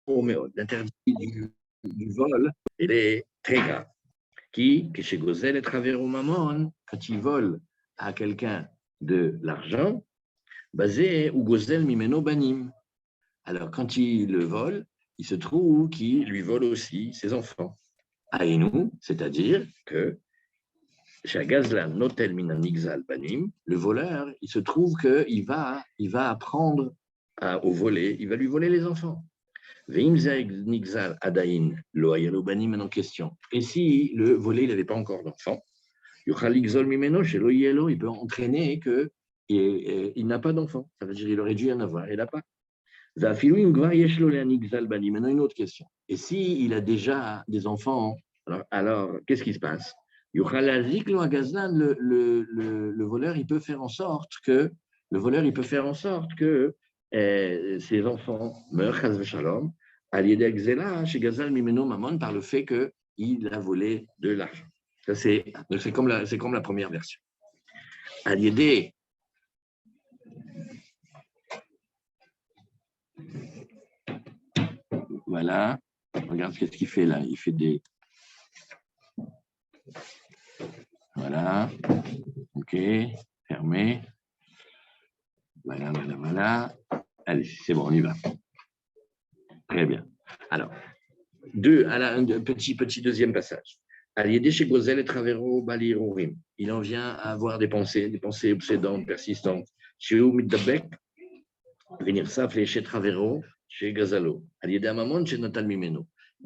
l'interdit du vol, il est très grave. Qui, chez Gozel et Travers au Mammon, quand il vole à quelqu'un de l'argent, basé ou Gozel Mimeno Banim. Alors, quand il le vole, il se trouve qu'il lui vole aussi ses enfants. Aïnou, c'est-à-dire que chez Gazlan Notel Minan Nixal Banim, le voleur, il se trouve qu'il va apprendre au voler, il va lui voler les enfants. Nixal Adain, Loayalo Banim en question. Et si le volé, il n'avait pas encore d'enfant, Yuchalixol Mimeno, chez Loyelo, il peut entraîner qu'il n'a pas d'enfant. Ça veut dire qu'il aurait dû en avoir, il n'a pas. Maintenant, une autre question. Et s'il a déjà des enfants, alors qu'est-ce qui se passe? Le voleur, il peut faire en sorte que ses enfants meurent, par le fait qu'il a volé de l'argent. C'est comme la première version. Voilà, regarde ce qu'il fait là, il fait des... Voilà, ok, fermé. Voilà. Allez, c'est bon, on y va. Très bien. Alors, un petit deuxième passage. Il en vient à avoir des pensées obsédantes, persistantes. Chez Umidabek, venir ça, flécher Travero, chez Gazalo. Il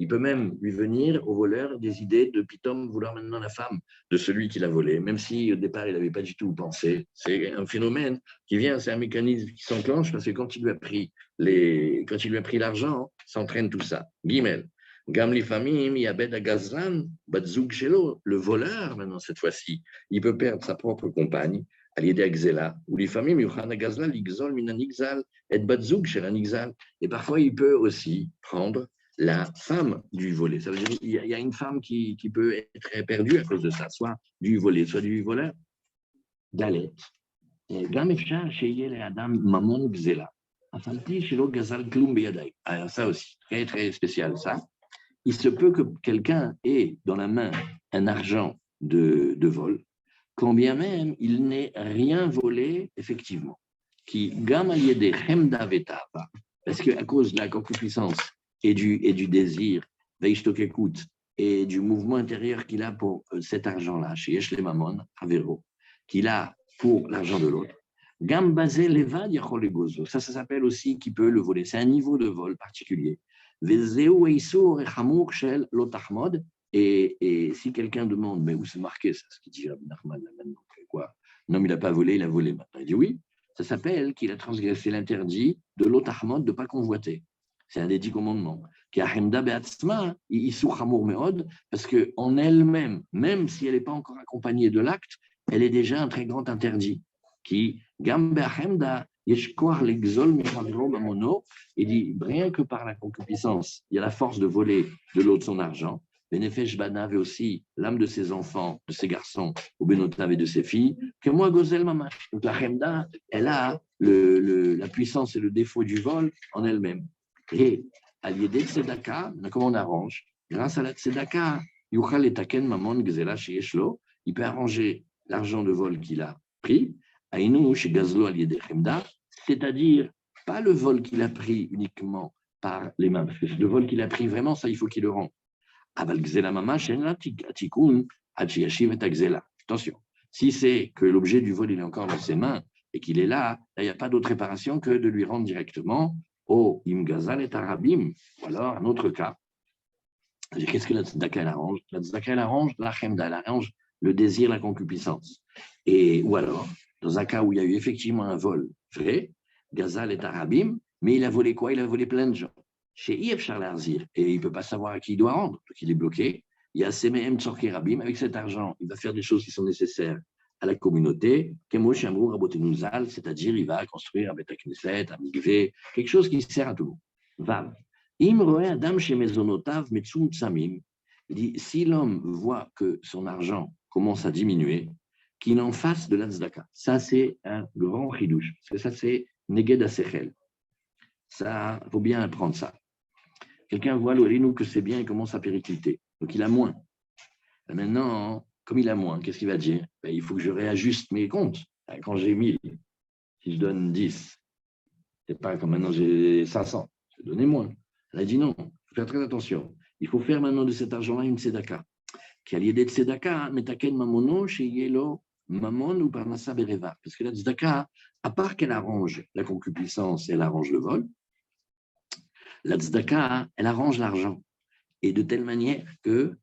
peut même lui venir au voleur des idées de Pitom vouloir maintenant la femme de celui qui l'a volé, même si au départ il n'avait pas du tout pensé. C'est un phénomène qui vient, c'est un mécanisme qui s'enclenche parce que quand il lui a pris l'argent, s'entraîne tout ça. Gimel. Gamli Famim, Yabed Agazlan, Badzouk Shelo, le voleur, maintenant cette fois-ci, il peut perdre sa propre compagne, Aliede Agzela, ou les familles, Yuchana Gazla, Ligzol, Minanixal, et Badzouk Shelanixal. Et parfois il peut aussi prendre la femme du volé. Ça veut dire qu'il y a une femme qui peut être perdue à cause de ça, soit du volé, soit du voleur. Dalet. Alors ça aussi, très très spécial ça. Il se peut que quelqu'un ait dans la main un argent de vol, quand bien même il n'ait rien volé effectivement. Qui parce qu'à cause de la concupiscence et du désir, et du mouvement intérieur qu'il a pour cet argent-là, chez Yesh le Mamon, Avero, qu'il a pour l'argent de l'autre, Gambazé Levad Yacholegozo, ça s'appelle aussi qui peut le voler. C'est un niveau de vol particulier. Et si quelqu'un demande, mais où c'est marqué ça, ce qu'il dit Rabbi Nachman, maintenant, quoi? Non, il n'a pas volé, il a volé maintenant. Il dit oui, ça s'appelle qu'il a transgressé l'interdit de l'otahmod de ne pas convoiter. C'est un des 10 commandements. Parce qu'en elle-même, même si elle n'est pas encore accompagnée de l'acte, elle est déjà un très grand interdit. Qui, il dit, rien que par la concupiscence, il y a la force de voler de l'autre son argent. Benefesh Banav aussi l'âme de ses enfants, de ses garçons, ou Benotav et de ses filles, que moi, Gozel Mamash. Donc la Chemda, elle a la puissance et le défaut du vol en elle-même. Et à l'idée de Tzedaka, comment on arrange? Grâce à la Tzedaka, Yuchal et Taken Mamon Gzela chez Yeshlo, il peut arranger l'argent de vol qu'il a pris, Aïnou chez Gazlo à l'idée de Chemda, c'est-à-dire pas le vol qu'il a pris uniquement par les mains, parce que le vol qu'il a pris vraiment, ça, il faut qu'il le rende. Attention, si c'est que l'objet du vol il est encore dans ses mains et qu'il est là, il n'y a pas d'autre réparation que de lui rendre directement au Imgazal et Arabim, ou alors un autre cas. Qu'est-ce que la tzedaka arrange? La tzedaka arrange la chemda, elle arrange le désir, la concupiscence. Ou alors, dans un cas où il y a eu effectivement un vol vrai, Gazal et Arabim, mais il a volé quoi? Il a volé plein de gens. Chez Yves Charlarzir, et il ne peut pas savoir à qui il doit rendre, donc il est bloqué. Il y a Semehem Tzorke Rabim, avec cet argent, il va faire des choses qui sont nécessaires à la communauté, c'est-à-dire il va construire un Beth Knesset, un Mikvé, quelque chose qui sert à tout le monde. Vav. Il dit, si l'homme voit que son argent commence à diminuer, qu'il en fasse de la tzedaka. Ça, c'est un grand chidouche, parce que ça, c'est Neged HaSechel. Ça, il faut bien apprendre ça. quelqu'un voit l'ouelinu que c'est bien et commence à péricliter. Donc il a moins. Et maintenant, comme il a moins, qu'est-ce qu'il va dire? Ben, il faut que je réajuste mes comptes. Quand j'ai 1000, si je donne 10, c'est pas comme maintenant j'ai 500, je vais donner moins. Elle a dit non, il faut faire très attention. Il faut faire maintenant de cet argent-là une tzedaka. Qui a lié de tzedaka, metaken mamono, chez Yelo, mamon ou parnassa bereva. Parce que la tzedaka, à part qu'elle arrange la concupiscence et elle arrange le vol, la tzedaka, elle arrange l'argent. Et de telle manière que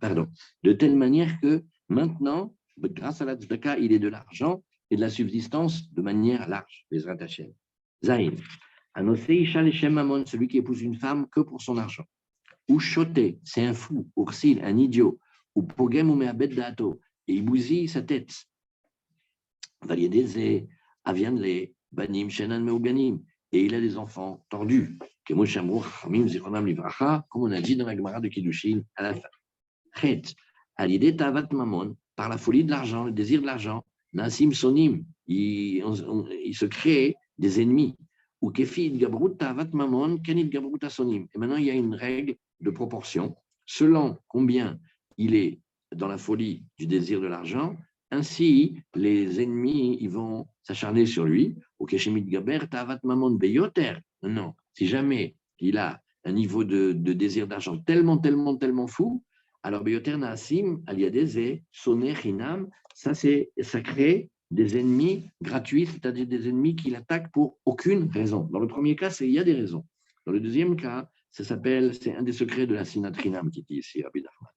pardon, de telle manière que maintenant, grâce à la tzedaka, il est de l'argent et de la subsistance de manière large, les Hashem. Zain, Anosei Ishal Shem Mamon, celui qui épouse une femme que pour son argent. Ou choté, c'est un fou, ursil, un idiot, ou pogem ou meabed dato, et il bousille sa tête. Valiedeze, avianle, banim, shenan meuganim, et il a des enfants tordus. Comme on a dit dans la Gemara de Kiddushin à la fin. Chet, à l'idée tavat mamon, par la folie de l'argent, le désir de l'argent, nasim sonim, il se crée des ennemis. Ou kefi gabrut tavat mamon, kenit gabrut asonim. Et maintenant, il y a une règle de proportion. Selon combien il est dans la folie du désir de l'argent, ainsi les ennemis ils vont s'acharner sur lui. Ou keshemit gaber tavat mamon beyoter. Non, si jamais il a un niveau de désir d'argent tellement fou, alors beyoter naasim aliadeze soner hinam, ça crée des ennemis gratuits, c'est-à-dire des ennemis qui l'attaquent pour aucune raison. Dans le premier cas, il y a des raisons. Dans le deuxième cas, c'est un des secrets de la sinatrinam qui dit ici, Rabbi Nachman.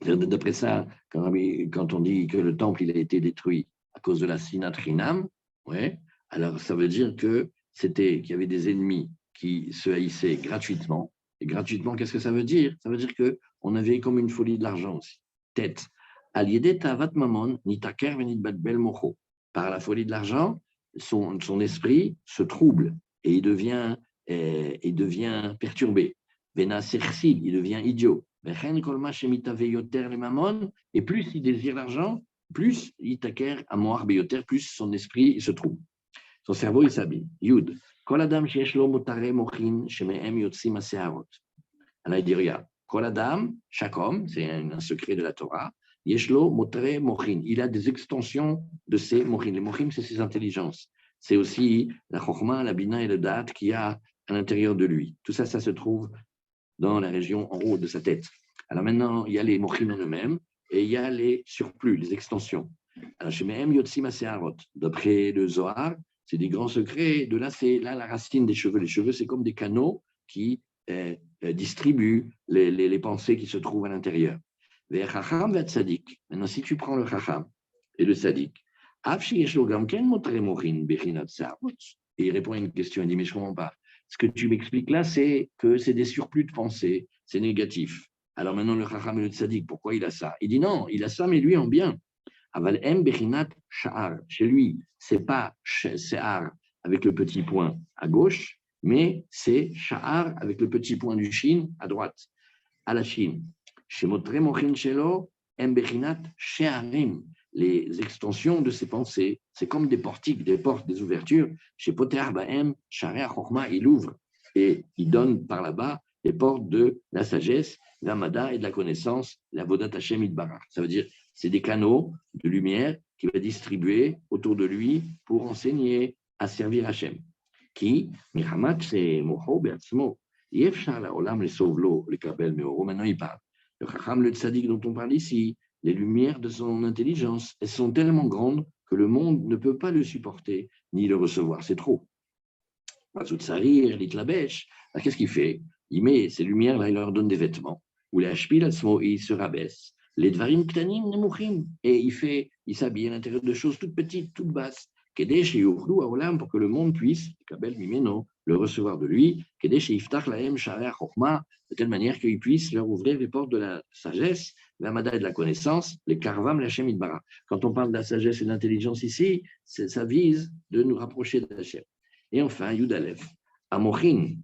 Et d'après ça, quand on dit que le temple il a été détruit à cause de la sinatrinam, ouais, alors ça veut dire qu'il y avait des ennemis qui se haïssaient gratuitement. Et gratuitement, qu'est-ce que ça veut dire? Ça veut dire qu'on avait comme une folie de l'argent aussi. Tête. Par la folie de l'argent, son esprit se trouble et il devient perturbé. Il devient idiot. Et plus il désire l'argent, plus il taker à moar beyoter, plus son esprit il se trouble. Son cerveau il s'habille. Yud. Alors il dit, regarde, Kol Adam, chaque homme, c'est un secret de la Torah, Yeshlo Motre Mochin, il a des extensions de ses Mochin. Les Mochin, c'est ses intelligences. C'est aussi la Chokhmah, la Bina et le Da'at qu'il y a à l'intérieur de lui. Tout ça, ça se trouve dans la région en haut de sa tête. Alors maintenant, il y a les Mochin en eux-mêmes et il y a les surplus, les extensions. Alors, chez Mehem Yotzim Aseharot, d'après le Zohar, c'est des grands secrets. De là, c'est là la racine des cheveux. Les cheveux, c'est comme des canaux qui distribue les pensées qui se trouvent à l'intérieur. Maintenant, si tu prends le chacham et le tzaddik, et il répond à une question, il dit, mais je ne comprends pas. Ce que tu m'expliques là, c'est que c'est des surplus de pensée, c'est négatif. Alors maintenant, le chacham et le tzaddik, pourquoi il a ça? Il dit non, il a ça, mais lui en bien. Aval em bechinat sha'ar. Chez lui, c'est pas sha'ar avec le petit point à gauche, mais c'est sha'ar avec le petit point du shin à droite, à la shin. Chez Motre Mochin Shelo, em bechinat she'arim. Les extensions de ses pensées, c'est comme des portiques, des portes, des ouvertures. Chez Poter Baem, Sha'ar Chokhmah, il ouvre et il donne par là-bas les portes de la sagesse, l'amada et de la connaissance, la vodat Hashem Itbarach. Ça veut dire c'est des canaux de lumière qu'il va distribuer autour de lui pour enseigner à servir Hashem. Qui, Mihamat, c'est Moho Beatzmo. Maintenant, il parle. Le Chacham, le Tzadik dont on parle ici, les lumières de son intelligence, elles sont tellement grandes que le monde ne peut pas le supporter ni le recevoir. C'est trop. Qu'est-ce qu'il fait? Il met ces lumières-là, il leur donne des vêtements. Ou les Hashpil, il se rabaisse. Les Dvarim Ktanim Nemuchim. Et il s'habille à l'intérieur de choses toutes petites, toutes basses. Kedesh et Yuchlu Aolam, pour que le monde puisse, Kabel Mimeno, le recevoir de lui. Kedesh et Iftach Lahem Sha'ar Chokhmah, de telle manière qu'il puisse leur ouvrir les portes de la sagesse, l'amada et de la connaissance, les Karvam, l'Hachem Idbara. Quand on parle de la sagesse et de l'intelligence ici, ça vise de nous rapprocher d'Hachem. Et enfin, Yudalef, Amochin,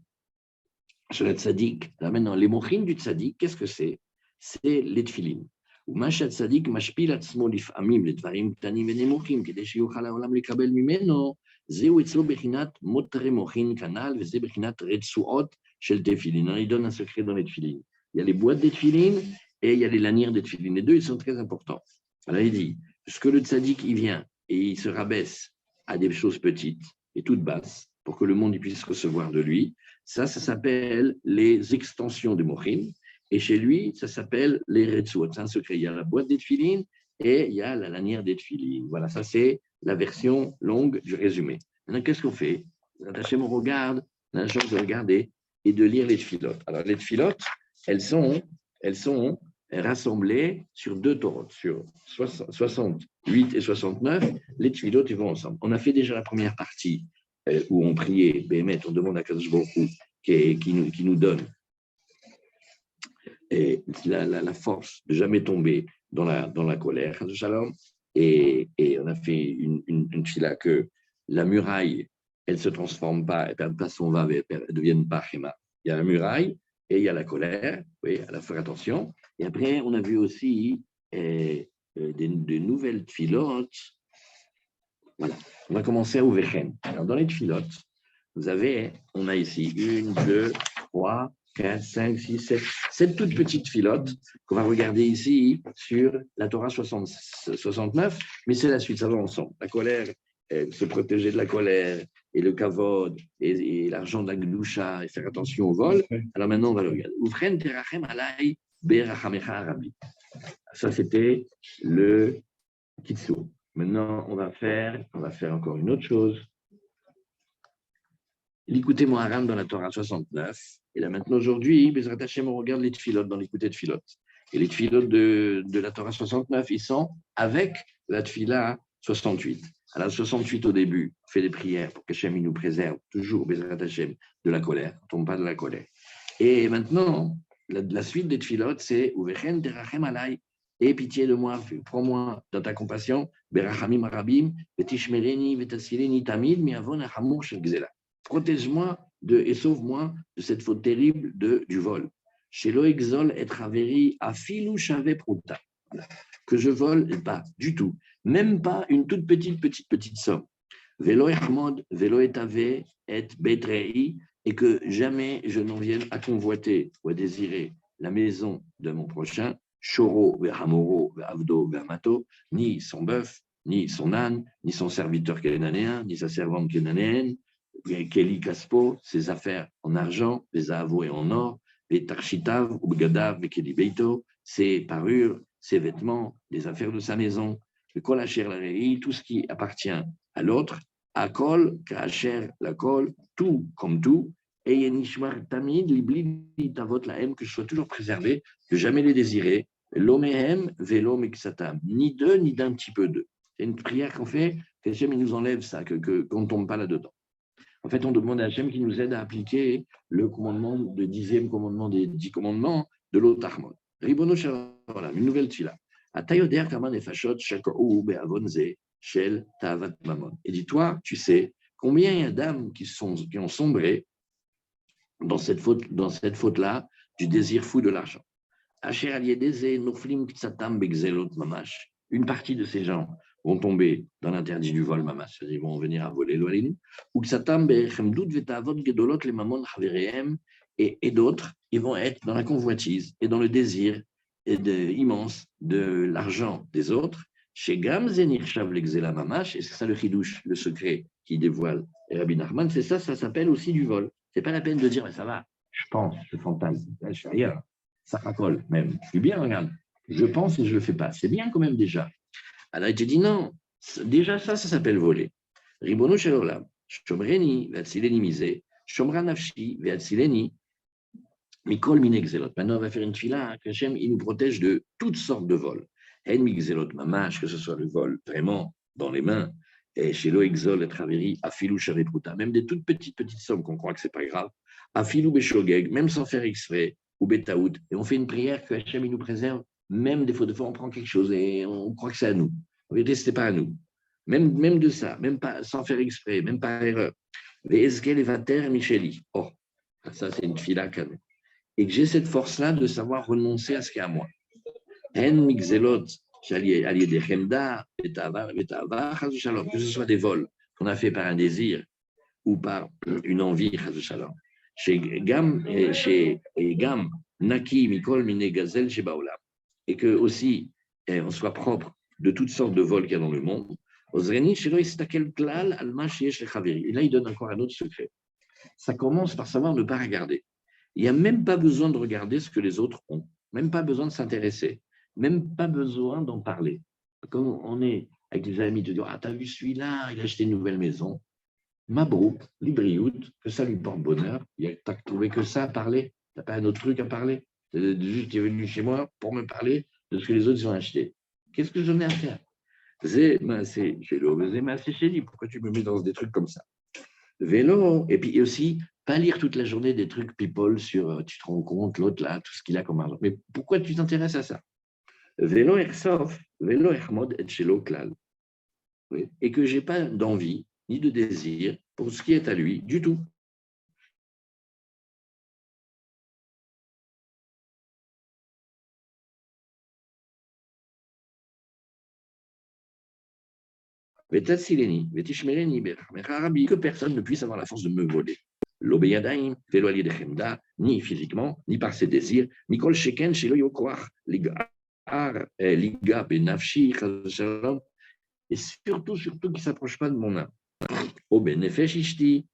sur le tzaddik. Là maintenant, les mochin du tzaddik, qu'est-ce que c'est? C'est les tfilin. ומה שהצדיק משפיל עצמו לפעמים לדברים קטנים ונמוכים, כדי שיוכל העולם לקבל ממנו, זהו אצלו בחינת מותרי מוחין כנ"ל, וזה בחינת רצועות של תפילין. On donne un secret dans les tefilines. Il y a les boîtes des tefilines et il y a les lanières des tefilines. Les deux, ils sont très importants. Alors, il dit, ce que le tzaddik, il vient et il se rabaisse à des choses petites et toutes basses pour que le monde puisse recevoir de lui, ça s'appelle les extensions du mochin. Et chez lui, ça s'appelle les retsuot. C'est un secret. Il y a la boîte des tefilines et il y a la lanière des tefilines. Voilà, ça c'est la version longue du résumé. Maintenant, qu'est-ce qu'on fait? Hachem, on regarde, on a la chance de regarder et de lire les tfilotes. Alors, les tfilotes, elles sont rassemblées sur deux Torot, sur 68 et 69. Les tfilotes, ils vont ensemble. On a fait déjà la première partie où on priait, Béhémet, on demande à Kadosh Baruch Hu qui nous donne la force de jamais tomber dans la colère, Shalom. Et on a fait une tfila que la muraille, elle ne se transforme pas, elle ne perd pas son va, elle ne devienne pas Chema. Il y a la muraille et il y a la colère, oui, à la faire attention. Et après, on a vu aussi des nouvelles tfilotes. Voilà, on va commencer à Ouvechen. Alors, dans les tfilotes, on a ici 1, 2, 3, 4, 5, 6, 7 toutes petites filotes qu'on va regarder ici sur la Torah 69, mais c'est la suite, ça va ensemble. La colère, se protéger de la colère, et le kavod, et l'argent de la gdusha, et faire attention au vol. Alors maintenant, on va le regarder. Ufren terachem alay berachamecha arabi. Ça, c'était le kitsur. Maintenant, on va faire encore une autre chose. L'écouter Moharam dans la Torah 69. Et là, maintenant, aujourd'hui, Bezrat Hashem, on regarde les tfilotes dans l'écouter tfilotes. Et les tfilotes de la Torah 69, ils sont avec la tfila 68. À la 68, au début, on fait des prières pour qu'Hachem nous préserve, toujours, Bezrat Hashem, de la colère. On ne tombe pas de la colère. Et maintenant, la suite des tfilotes, c'est Uvechen terachem alay. Et pitié de moi, prends-moi dans ta compassion, Berachamim Arabim, Vetishmereni, Vetasileni Tamid, Miavon Achamur Shel Gzela. Protège-moi et sauve-moi de cette faute terrible du vol. Chez l'Oexol et Traveri, Afilou Chave Prouta. Que je vole pas du tout, même pas une toute petite somme. Velo Ehmod, Velo Etave, et Betrei, et que jamais je n'en vienne à convoiter ou à désirer la maison de mon prochain, Shoro, Vehamoro, Vehavdo, Vehamato, ni son bœuf, ni son âne, ni son serviteur cananéen, ni sa servante cananéenne, Kelly Kaspo, ses affaires en argent, les avos et en or, les Tarchitav, Ubgadav, Kelly Beito, ses parures, ses vêtements, les affaires de sa maison, le Kol Asher Larei, tout ce qui appartient à l'autre, Akol, Kacher, la Kol, tout comme tout, et Yenishmar Tamid, Libli, Tavot Lahem, que je sois toujours préservé, de jamais les désirer, Lomehem, Velo Meksatam, ni d'eux, ni d'un petit peu d'eux. C'est une prière qu'on fait, qu'Hachem il nous enlève ça, qu'on ne tombe pas là-dedans. En fait, on demande à Hachem qui nous aide à appliquer le commandement, le 10e commandement des 10 commandements de l'Otarmon. Ribono Shalom, une nouvelle tfila. Atayoder kaman efashot shakou be'avonze shel ta'avat mamon. Et dis-toi, tu sais, combien il y a d'âmes qui ont sombré dans cette faute-là du désir fou de l'argent. Asher aliedeze noflim ktsatam begzelot mamash. Une partie de ces gens vont tomber dans l'interdit du vol mamash, c'est-à-dire ils vont venir à voler l'oalinu, ou ktsatam bechemdout vetavot gedolot le mamon chaverehem, et d'autres, ils vont être dans la convoitise et dans le désir immense de l'argent des autres. Chez Gam Zenir Shav l'Exela Mamash, et c'est ça le chidouche, le secret qui dévoile Rabbi Nachman, c'est ça s'appelle aussi du vol. C'est pas la peine de dire, mais ça va, je pense, je fantasme, je fais rien, ça racole même. Je suis bien, regarde, je pense et je le fais pas. C'est bien quand même déjà. Alors il te dit non, déjà ça s'appelle voler. Ribono Shel Olam, Shomreni ve'atzileni mise, Shomra nafshi ve'atzileni mikol mine gzelot. Maintenant on va faire une tfila que Hachem il nous protège de toutes sortes de vols. En migzelot mamash, que ce soit le vol vraiment dans les mains, et chez l'Oexol et Traveri, afilou shavepruta, même des toutes petites sommes qu'on croit que c'est pas grave, afilou beshogeg, même sans faire exprès, ou betaout, et on fait une prière que Hachem il nous préserve, même des fois on prend quelque chose et on croit que c'est à nous. En vérité, ce n'est pas à nous. Même de ça, même pas sans faire exprès, même par erreur. Ve'ezkel evater micheli. Oh, ça c'est une fila canon. Et que j'ai cette force-là de savoir renoncer à ce qui est à moi. Hen migzelot, allié des chemda, que ce soit des vols qu'on a fait par un désir ou par une envie, chez Gam, Naki, Mikol, Mine, Gazel, chez Baolam. Et que aussi, on soit propre de toutes sortes de vols qu'il y a dans le monde. Et là, il donne encore un autre secret. Ça commence par savoir ne pas regarder. Il n'y a même pas besoin de regarder ce que les autres ont, même pas besoin de s'intéresser, même pas besoin d'en parler. Quand on est avec des amis, de dire ah, t'as vu celui-là, il a acheté une nouvelle maison. Mabrouk, Libriout, que ça lui porte bonheur. T'as trouvé que ça à parler. T'as pas un autre truc à parler. Juste, tu es venu chez moi pour me parler de ce que les autres ont acheté. Qu'est-ce que j'en ai à faire? C'est chez lui. Pourquoi tu me mets dans des trucs comme ça? Vélo, et puis aussi, pas lire toute la journée des trucs people sur tu te rends compte, l'autre là, tout ce qu'il a comme argent. Mais pourquoi tu t'intéresses à ça? Vélo Airsoft, vélo Airmod et chez Klal. Et que je n'ai pas d'envie ni de désir pour ce qui est à lui du tout. Que personne ne puisse avoir la force de me voler. L'obéyadaim, vélo de chemda, ni physiquement, ni par ses désirs, Mikol Sheken, chez le Yokoach, Liga Benafshi, et surtout qu'il ne s'approche pas de mon âme. Au Benefesh Ishti,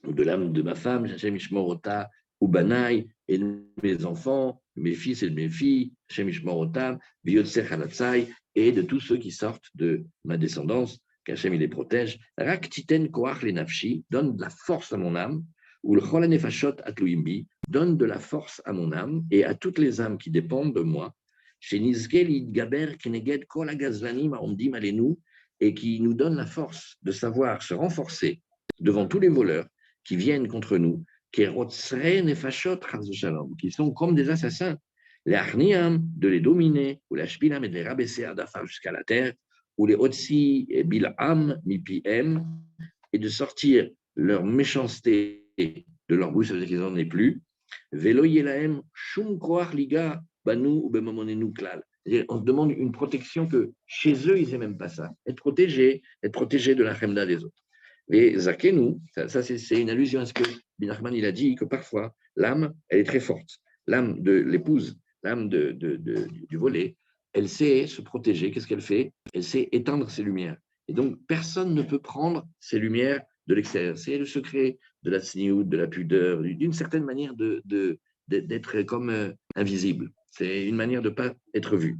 ou de l'âme de ma femme, Hashem Ishmorota, ou Banaï, et de mes enfants, mes fils et de mes filles, Hashem Ishmorotam, Biotser Halatzai, et de tous ceux qui sortent de ma descendance, qu'Hachem il les protège. Rak Titen Koach le Nafshi, donne de la force à mon âme, ou le Chola Nefashot Atluimbi, donne de la force à mon âme et à toutes les âmes qui dépendent de moi. Chez Nizkel Gaber Keneged Kol Agazlanim Aomdim Alenu, et qui nous donne la force de savoir se renforcer devant tous les voleurs qui viennent contre nous, qui sont comme des assassins, les Arniam, de les dominer, ou les Shpinam et de les rabaisser à Dafar jusqu'à la terre, ou les Otsi et Bil'am, Mipiem, et de sortir leur méchanceté de leur bouche, ça veut dire qu'ils n'en aient plus. Velo Yelaem, Shum Koach Liga, Banu ou Bemomonenu Klal. On se demande une protection que chez eux, ils n'aient même pas ça. Être protégé de la chemda des autres. Et Zakenu, ça c'est une allusion à ce que Bin Nachman il a dit que parfois l'âme, elle est très forte. L'âme de l'épouse, l'âme du volet, elle sait se protéger. Qu'est-ce qu'elle fait? Elle sait éteindre ses lumières. Et donc, personne ne peut prendre ces lumières de l'extérieur. C'est le secret de la tsniout, de la pudeur, d'une certaine manière d'être comme invisible. C'est une manière de ne pas être vu.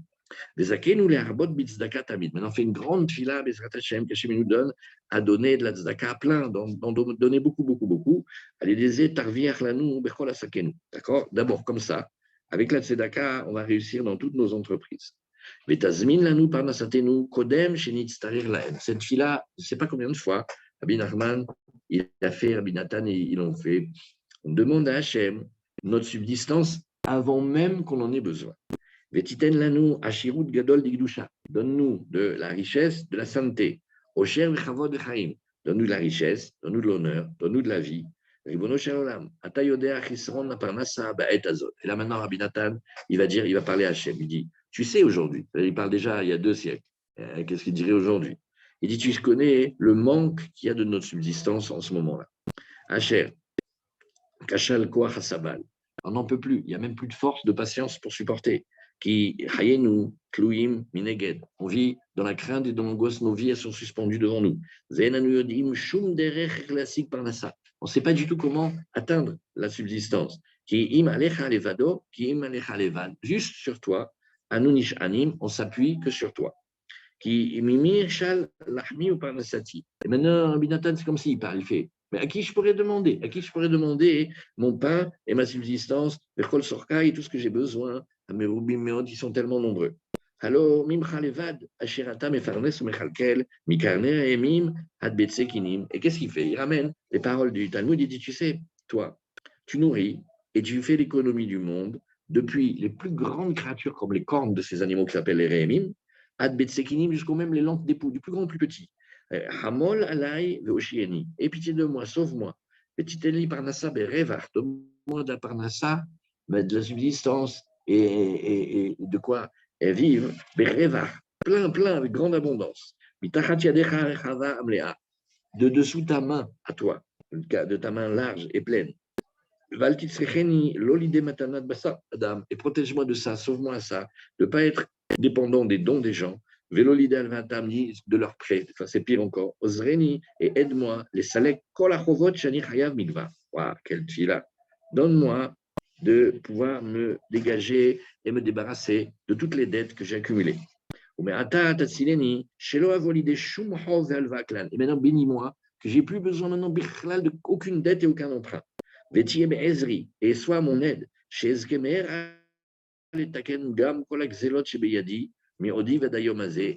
Maintenant, on fait une grande fila, Bezrat Hashem, qu'Hachem nous donne à donner de la tzedaka à plein, d'en donner beaucoup, beaucoup, beaucoup. Allez, tarviach lanu, bechol asakenu. D'accord? D'abord, comme ça, avec la tzedaka, on va réussir dans toutes nos entreprises. Betazmin lanu parnasatenu, kodem shenitz tarir laem. Cette fila, je ne sais pas combien de fois, Rabbi Nachman, il a fait, Rabbi Nathan, ils l'ont fait. On demande à Hachem notre subsistance avant même qu'on en ait besoin. Vetiten lanu ashirut gadol digdusha. Donne-nous de la richesse, de la sainteté. Osher vechavod vechaim. Donne-nous de la richesse, donne-nous de l'honneur, donne-nous de la vie. Ribono shel olam. Ata yodea chisron aparnasa ba'et azot. Et là maintenant, Rabbi Nathan, il va parler à Hachem. Il dit, tu sais aujourd'hui, il parle déjà il y a 2 siècles. Qu'est-ce qu'il dirait aujourd'hui? Il dit, tu connais le manque qu'il y a de notre subsistance en ce moment-là. Hachem, kachal koach hasabal. On n'en peut plus. Il n'y a même plus de force, de patience pour supporter. Qui hayenu tluim mineged. On vit dans la crainte et dans l'angoisse, nos vies elles sont suspendues devant nous. Shum derech classique par nasa. On ne sait pas du tout comment atteindre la subsistance. Qui im alecha levado, qui im alecha levad. Juste sur toi, anunish anim, on s'appuie que sur toi. Qui mimir shal lahmi ou parnasati. Et maintenant, Rabbi Nathan, c'est comme s'il parle, il fait. Mais à qui je pourrais demander? À qui je pourrais demander mon pain et ma subsistance, le sorka et tout ce que j'ai besoin? Mes roubim meod, ils sont tellement nombreux. Alors, mimcha levad, ashirata mefarnes ou mechalkel, mikarner emim, had betsekinim. Et qu'est-ce qu'il fait? Il ramène les paroles du Talmud. Il dit, tu sais, toi, tu nourris et tu fais l'économie du monde depuis les plus grandes créatures comme les cornes de ces animaux qui s'appellent les rémim, ad betsekinim, jusqu'au même les lampes d'époux, du plus grand au plus petit. Hamol alay veoshieni. Et pitié de moi, sauve-moi. Petiteli parnassa berevach. Donne-moi de la parnassa, de la subsistance et de quoi et vivre, plein, avec grande abondance. De dessous ta main à toi, de ta main large et pleine. Et protège-moi de ça, sauve-moi à ça, de ne pas être dépendant des dons des gens, de leur prêt, enfin c'est pire encore, Ozreni, et aide-moi, les salek, quelle tfila, donne-moi de pouvoir me dégager et me débarrasser de toutes les dettes que j'ai accumulées. Et maintenant, bénis-moi, que j'ai plus besoin maintenant d'aucune dette et aucun emprunt. Et sois mon aide. Et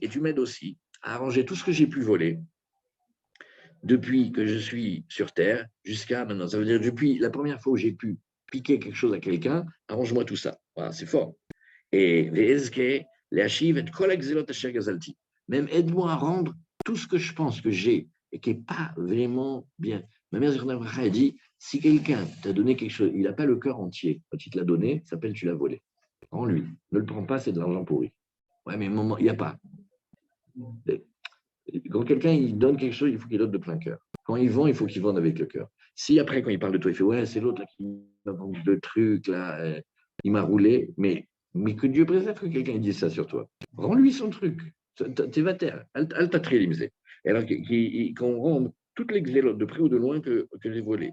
tu m'aides aussi à arranger tout ce que j'ai pu voler depuis que je suis sur Terre jusqu'à maintenant. Ça veut dire depuis la première fois où j'ai pu piquer quelque chose à quelqu'un, arrange-moi tout ça. Voilà, c'est fort. Et même aide-moi à rendre tout ce que je pense que j'ai et qui n'est pas vraiment bien. Ma mère a dit, si quelqu'un t'a donné quelque chose, il n'a pas le cœur entier, quand il te l'a donné, ça s'appelle tu l'as volé. Rends-lui. Ne le prends pas, c'est de l'argent pourri. Ouais, mais moment, il n'y a pas. Quand quelqu'un il donne quelque chose, il faut qu'il donne de plein cœur. Quand il vend, il faut qu'il vende avec le cœur. Si après, quand il parle de toi, il fait ouais, c'est l'autre là qui m'a vendu le truc, là, il m'a roulé, mais que Dieu préserve que quelqu'un dise ça sur toi. Rends-lui son truc. Tu vas taire. Elle t'a très limité. Alors qu'on rende toutes les xélotes de près ou de loin que j'ai volées.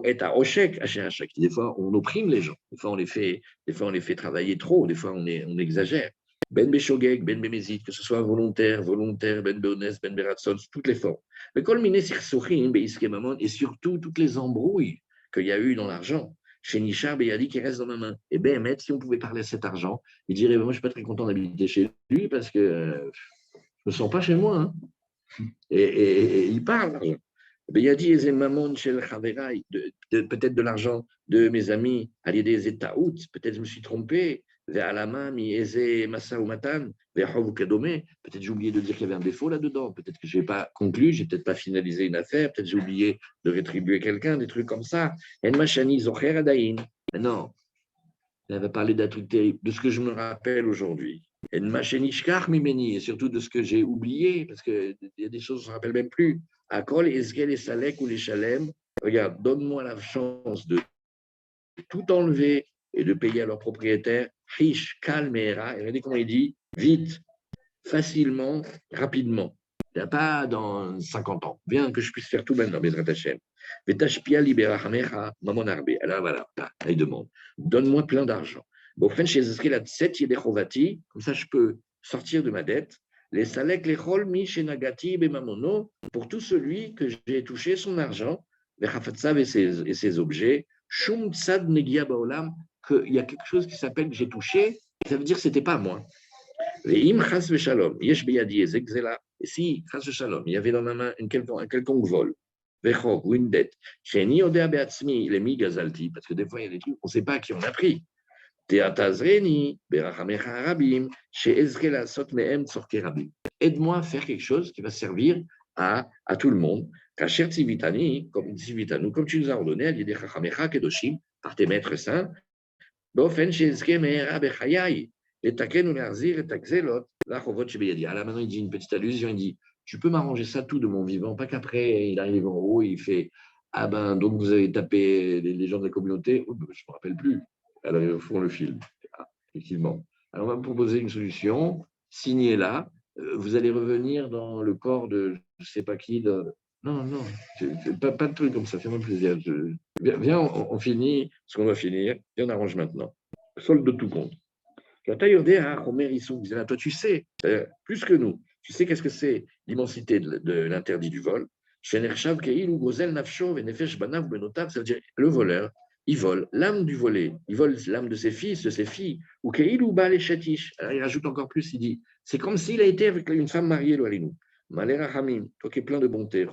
Et à Oshek, à chaque. Des fois, on opprime les gens. Des fois, on les fait travailler trop. Des fois, on exagère. Ben Beshogeg, Ben Bemezit, que ce soit volontaire, Ben Beones, Ben Beratson, toutes les formes. Mais Kol Mine Sirsochim, Beiskemamon, et surtout toutes les embrouilles qu'il y a eu dans l'argent. Chez Nishar Beyadi qui reste dans ma main. Et ben, si on pouvait parler à cet argent, il dirait moi, je ne suis pas très content d'habiter chez lui parce que je ne me sens pas chez moi. Hein. Et il parle, l'argent. Beyadi et Zemamon chez le Chaverai, peut-être de l'argent de mes amis, à l'idée des États-Out, peut-être je me suis trompé. Peut-être j'ai oublié de dire qu'il y avait un défaut là-dedans, peut-être que je n'ai pas conclu, je n'ai peut-être pas finalisé une affaire, peut-être j'ai oublié de rétribuer quelqu'un, des trucs comme ça. Non, elle va parler d'un truc terrible, de ce que je me rappelle aujourd'hui. Et surtout de ce que j'ai oublié, parce qu'il y a des choses que je ne me rappelle même plus. Akol, Eskel et Salek ou les Chalem, regarde, donne-moi la chance de tout enlever et de payer à leur propriétaire, riche, calme et regardez comment il dit, vite, facilement, rapidement. Il n'y a pas dans 50 ans. Bien que je puisse faire tout maintenant, Bezrat Hashem. Vetashpia liberachamecha mamon arbe. Alors voilà, il demande, donne-moi plein d'argent. Bon, comme ça je peux sortir de ma dette. Les salek les chol mi shenagati bemamono, pour tout celui que j'ai touché son argent, et ses objets, shum tsad negia baolam, qu'il y a quelque chose qui s'appelle que j'ai touché, ça veut dire que ce n'était pas moi. Et si, il y avait dans ma main un quelconque vol, ou une dette, parce que des fois, il y a des trucs, on ne sait pas à qui on a pris. Aide-moi à faire quelque chose qui va servir à tout le monde. Comme tu nous as ordonné, par tes maîtres saints, à là, maintenant, il dit une petite allusion, il dit, tu peux m'arranger ça tout de mon vivant, pas qu'après, il arrive en haut, il fait, ah ben, donc vous avez tapé les gens de la communauté, oh, ben, je ne me rappelle plus. Alors, ils font le film. Ah, effectivement. Alors, on va me proposer une solution, signez là, vous allez revenir dans le corps de je ne sais pas qui. Non, pas de truc comme ça, fais-moi plaisir. Viens, on finit ce qu'on va finir, et on arrange maintenant. Solde de tout compte. Toi, tu sais, plus que nous, tu sais qu'est-ce que c'est l'immensité de l'interdit du vol. Ça veut dire le voleur, il vole l'âme du volé, il vole l'âme de ses fils, de ses filles. Ou alors il rajoute encore plus, il dit, c'est comme s'il a été avec une femme mariée, l'Oualinou. Toi qui es plein de bonté,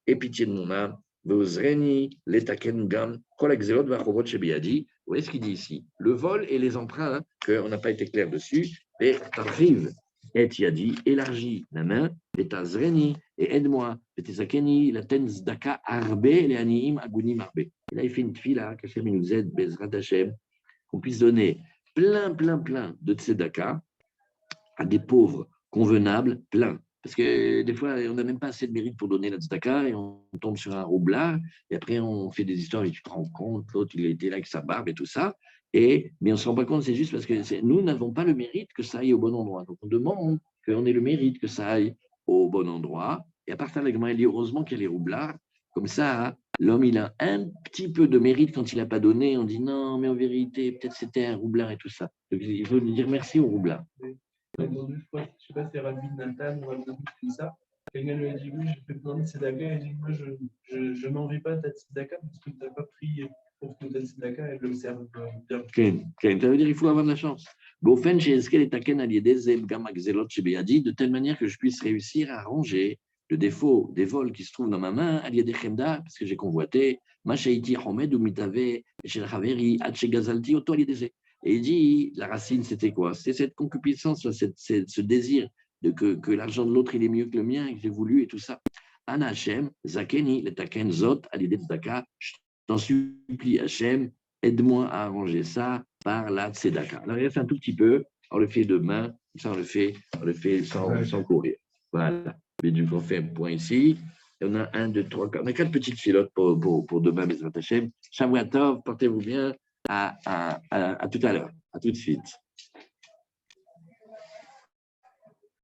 et pitié de mon âme, vous voyez ce qu'il dit ici? Le vol et les emprunts, qu'on n'a pas été clair dessus, et t'arrives, et tu as dit, élargis la main, et t'azreni, et aide-moi, et t'ezakeni, la tenzdaka arbe, les aniim agunim arbe. Et là, il fait une fila, qu'Hachem nous aide, Bezrat Hashem, qu'on puisse donner plein de tzedaka à des pauvres convenables, plein. Parce que des fois, on n'a même pas assez de mérite pour donner la tzedaka et on tombe sur un roublard et après on fait des histoires et tu te rends compte, l'autre il était là avec sa barbe et tout ça. Mais on ne se rend pas compte, c'est juste parce que nous n'avons pas le mérite que ça aille au bon endroit. Donc on demande qu'on ait le mérite que ça aille au bon endroit. Et à partir de là, il dit heureusement qu'il y a les roublards. Comme ça, l'homme, il a un petit peu de mérite quand il n'a pas donné. On dit non, mais en vérité, peut-être c'était un roublard et tout ça. Donc, il faut dire merci au roublard. Je ne sais pas si c'est Rabbi Nathan ou Rabbi comme ça. Quelqu'un lui a dit oui, j'ai fait plein de tzedaka. Il dit moi, je n'en vais pas ta tzedaka parce que tu n'as pas pris pour que ta tzedaka elle observe bien. Ça veut dire qu'il faut avoir de la chance. De telle manière que je puisse réussir à ranger le défaut des vols qui se trouvent dans ma main, parce que j'ai convoité, et il dit, la racine, c'était quoi? C'est cette concupiscence, ce désir que l'argent de l'autre, il est mieux que le mien, et que j'ai voulu, et tout ça. Ana Hashem, Zakeni, le Taken Zot, à l'idée de Zaka, je t'en supplie, Hashem, aide-moi à arranger ça par la tzedaka. Alors, il reste un tout petit peu, on le fait demain, ça on le fait sans courir. Voilà. Mais du coup, on fait un point ici. Et on a 1, 2, 3, 4. On a 4 petites filottes pour demain, Bezrat Hashem. Shavuot Tov, portez-vous bien. À tout à l'heure. À tout de suite.